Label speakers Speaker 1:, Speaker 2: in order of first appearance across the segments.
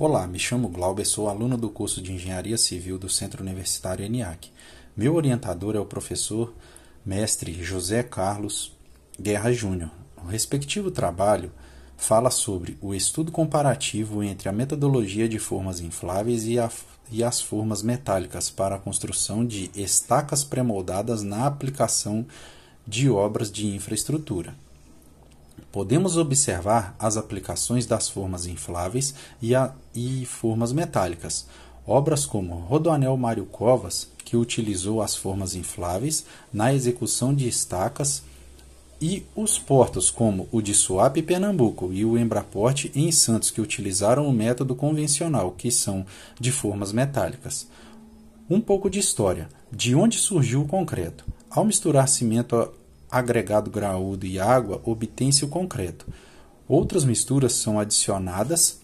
Speaker 1: Olá, me chamo Glauber, sou aluno do curso de Engenharia Civil do Centro Universitário ENIAC. Meu orientador é o professor mestre José Carlos Guerra Júnior. O respectivo trabalho fala sobre o estudo comparativo entre a metodologia de formas infláveis e as formas metálicas para a construção de estacas pré-moldadas na aplicação de obras de infraestrutura. Podemos observar as aplicações das formas infláveis e formas metálicas. Obras como Rodoanel Mário Covas, que utilizou as formas infláveis na execução de estacas, e os portos como o de Suape, Pernambuco, e o Embraporte em Santos, que utilizaram o método convencional, que são de formas metálicas. Um pouco de história. De onde surgiu o concreto? Ao misturar cimento agregado graúdo e água, obtém-se o concreto. Outras misturas são adicionadas,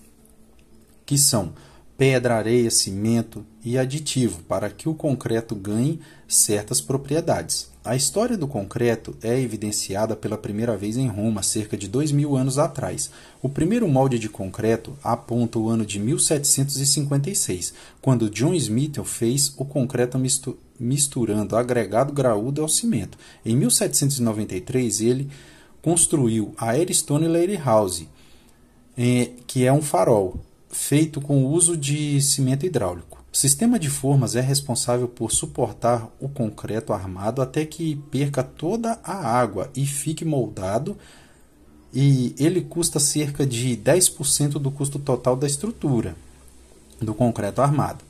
Speaker 1: que são pedra, areia, cimento e aditivo, para que o concreto ganhe certas propriedades. A história do concreto é evidenciada pela primeira vez em Roma, cerca de 2000 anos atrás. O primeiro molde de concreto aponta o ano de 1756, quando John Smith fez o concreto misturando agregado graúdo ao cimento. Em 1793, ele construiu a Ayrstone Lighthouse, que é um farol, feito com o uso de cimento hidráulico. O sistema de formas é responsável por suportar o concreto armado até que perca toda a água e fique moldado, e ele custa cerca de 10% do custo total da estrutura do concreto armado.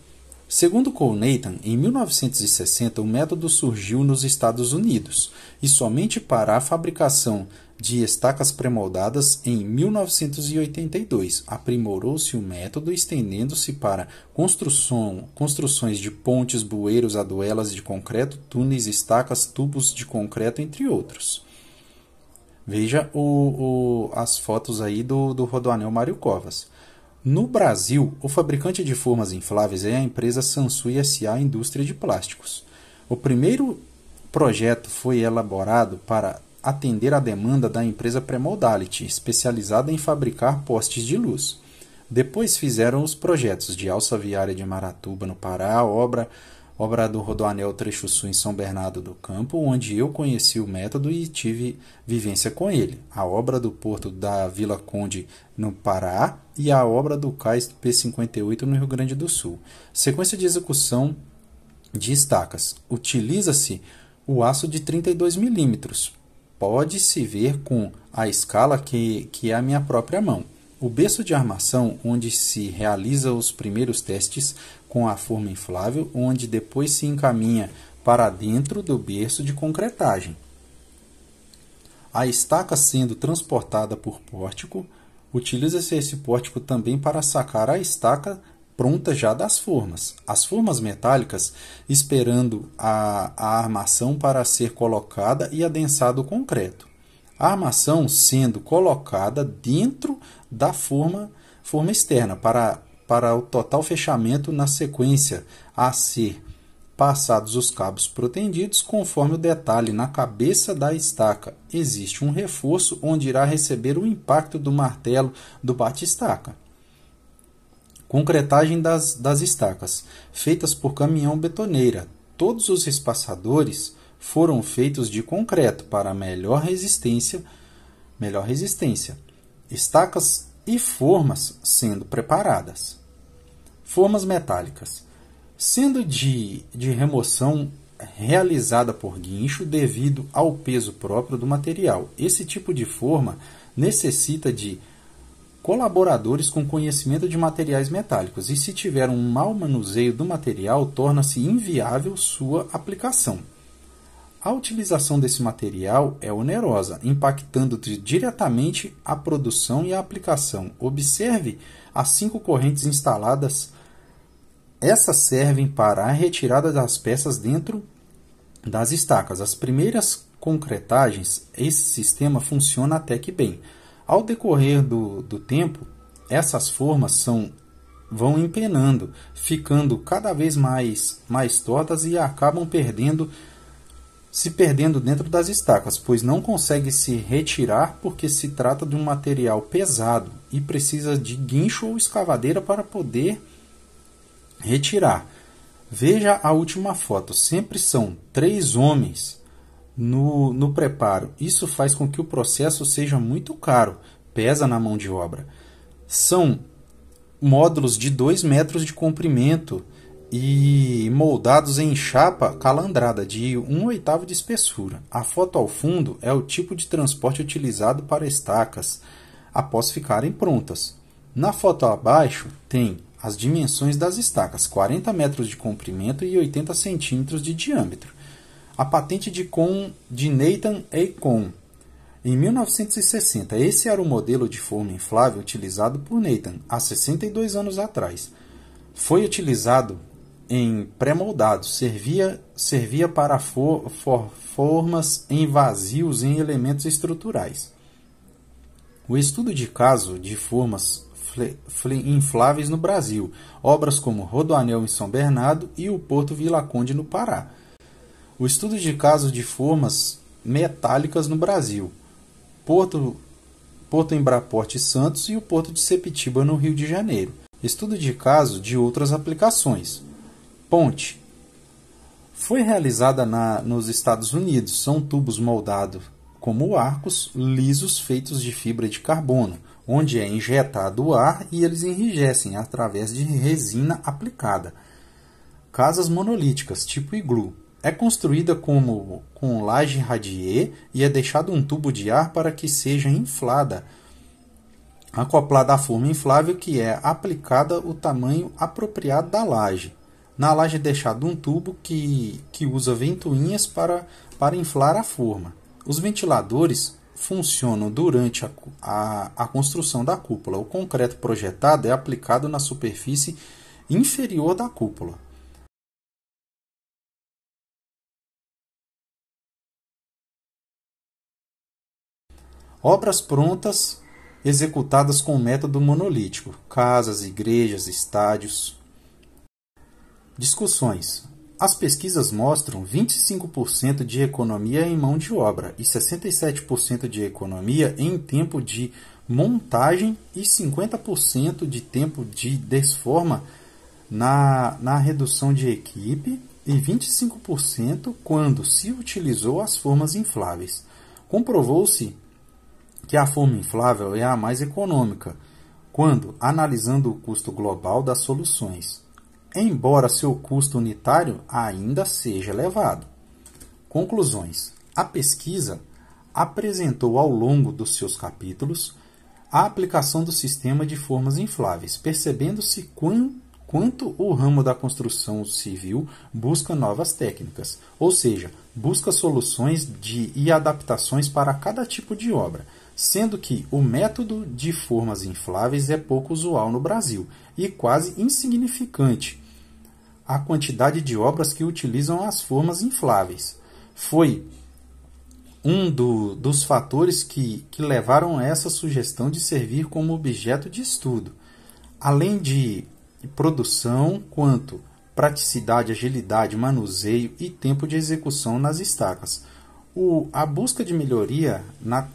Speaker 1: Segundo Cole Nathan, em 1960 o método surgiu nos Estados Unidos e somente para a fabricação de estacas pré-moldadas em 1982. Aprimorou-se o método, estendendo-se para construções de pontes, bueiros, aduelas de concreto, túneis, estacas, tubos de concreto, entre outros. Veja as fotos aí do Rodoanel Mário Covas. No Brasil, o fabricante de formas infláveis é a empresa Sansui S.A. Indústria de Plásticos. O primeiro projeto foi elaborado para atender à demanda da empresa Premodality, especializada em fabricar postes de luz. Depois fizeram os projetos de Alça Viária de Maratuba, no Pará, obra do Rodoanel Trecho Sul em São Bernardo do Campo, onde eu conheci o método e tive vivência com ele, a obra do Porto da Vila Conde, no Pará, e a obra do Cais P58, no Rio Grande do Sul. Sequência de execução de estacas. Utiliza-se o aço de 32 milímetros. Pode-se ver com a escala que é a minha própria mão. O berço de armação, onde se realiza os primeiros testes com a forma inflável, onde depois se encaminha para dentro do berço de concretagem. A estaca sendo transportada por pórtico, utiliza-se esse pórtico também para sacar a estaca pronta já das formas. As formas metálicas esperando a armação para ser colocada e adensado o concreto. A armação sendo colocada dentro da forma externa para o total fechamento, na sequência a ser passados os cabos protendidos conforme o detalhe na cabeça da estaca. Existe um reforço onde irá receber o impacto do martelo do bate-estaca. Concretagem das estacas, feitas por caminhão betoneira. Todos os espaçadores foram feitos de concreto para melhor resistência. Estacas e formas sendo preparadas. Formas metálicas. Sendo de remoção realizada por guincho devido ao peso próprio do material. Esse tipo de forma necessita de colaboradores com conhecimento de materiais metálicos, e se tiver um mau manuseio do material, torna-se inviável sua aplicação. A utilização desse material é onerosa, impactando diretamente a produção e a aplicação. Observe as 5 correntes instaladas. Essas servem para a retirada das peças dentro das estacas. As primeiras concretagens, esse sistema funciona até que bem. Ao decorrer do tempo, essas formas vão empenando, ficando cada vez mais tortas e acabam perdendo se perdendo dentro das estacas, pois não consegue se retirar porque se trata de um material pesado e precisa de guincho ou escavadeira para poder retirar. Veja a última foto, sempre são 3 homens no preparo. Isso faz com que o processo seja muito caro, pesa na mão de obra. São módulos de 2 metros de comprimento e moldados em chapa calandrada de 1/8 de espessura. A foto ao fundo é o tipo de transporte utilizado para estacas após ficarem prontas. Na foto abaixo tem as dimensões das estacas, 40 metros de comprimento e 80 centímetros de diâmetro. A patente de Nathan A. Cohn. Em 1960, esse era o modelo de forma inflável utilizado por Nathan há 62 anos atrás. Foi utilizado em pré-moldados, servia para formas em vazios em elementos estruturais. O estudo de caso de formas infláveis no Brasil, obras como Rodoanel em São Bernardo e o Porto Vila Conde no Pará. O estudo de caso de formas metálicas no Brasil, Porto Embraporte Santos e o Porto de Sepetiba no Rio de Janeiro. Estudo de caso de outras aplicações. Ponte. Foi realizada nos Estados Unidos. São tubos moldados como arcos lisos feitos de fibra de carbono, onde é injetado o ar e eles enrijecem através de resina aplicada. Casas monolíticas, tipo iglu. É construída com laje radier e é deixado um tubo de ar para que seja inflada, acoplada à forma inflável que é aplicada o tamanho apropriado da laje. Na laje é deixado um tubo que usa ventoinhas para inflar a forma. Os ventiladores funcionam durante a construção da cúpula. O concreto projetado é aplicado na superfície inferior da cúpula. Obras prontas executadas com método monolítico. Casas, igrejas, estádios. Discussões. As pesquisas mostram 25% de economia em mão de obra e 67% de economia em tempo de montagem e 50% de tempo de desforma na redução de equipe e 25% quando se utilizou as formas infláveis. Comprovou-se que a forma inflável é a mais econômica, quando analisando o custo global das soluções, embora seu custo unitário ainda seja elevado. Conclusões. A pesquisa apresentou ao longo dos seus capítulos a aplicação do sistema de formas infláveis, percebendo-se quanto o ramo da construção civil busca novas técnicas, ou seja, busca soluções e adaptações para cada tipo de obra, sendo que o método de formas infláveis é pouco usual no Brasil e quase insignificante. A quantidade de obras que utilizam as formas infláveis foi um dos fatores que levaram a essa sugestão de servir como objeto de estudo, além de produção, quanto praticidade, agilidade, manuseio e tempo de execução nas estacas. A busca de melhoria na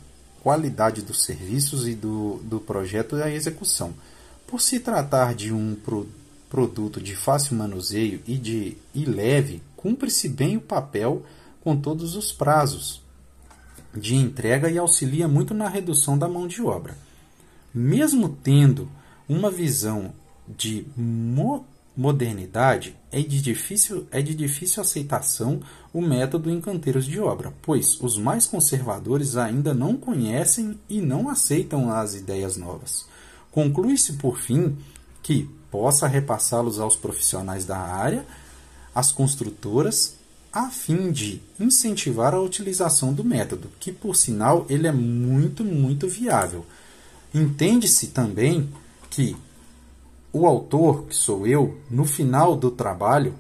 Speaker 1: qualidade dos serviços e do projeto e a execução. Por se tratar de um produto de fácil manuseio e leve, cumpre-se bem o papel com todos os prazos de entrega e auxilia muito na redução da mão de obra. Mesmo tendo uma visão de modernidade, é de difícil aceitação o método em canteiros de obra, pois os mais conservadores ainda não conhecem e não aceitam as ideias novas. Conclui-se, por fim, que possa repassá-los aos profissionais da área, às construtoras, a fim de incentivar a utilização do método, que, por sinal, ele é muito, muito viável. Entende-se também que o autor, que sou eu, no final do trabalho,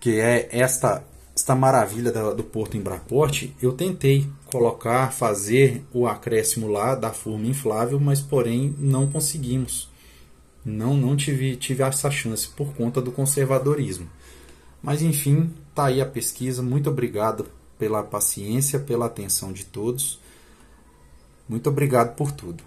Speaker 1: que é esta maravilha do Porto Embraporte, eu tentei fazer o acréscimo lá da forma inflável, mas porém não conseguimos. Não tive essa chance por conta do conservadorismo. Mas enfim, está aí a pesquisa. Muito obrigado pela paciência, pela atenção de todos. Muito obrigado por tudo.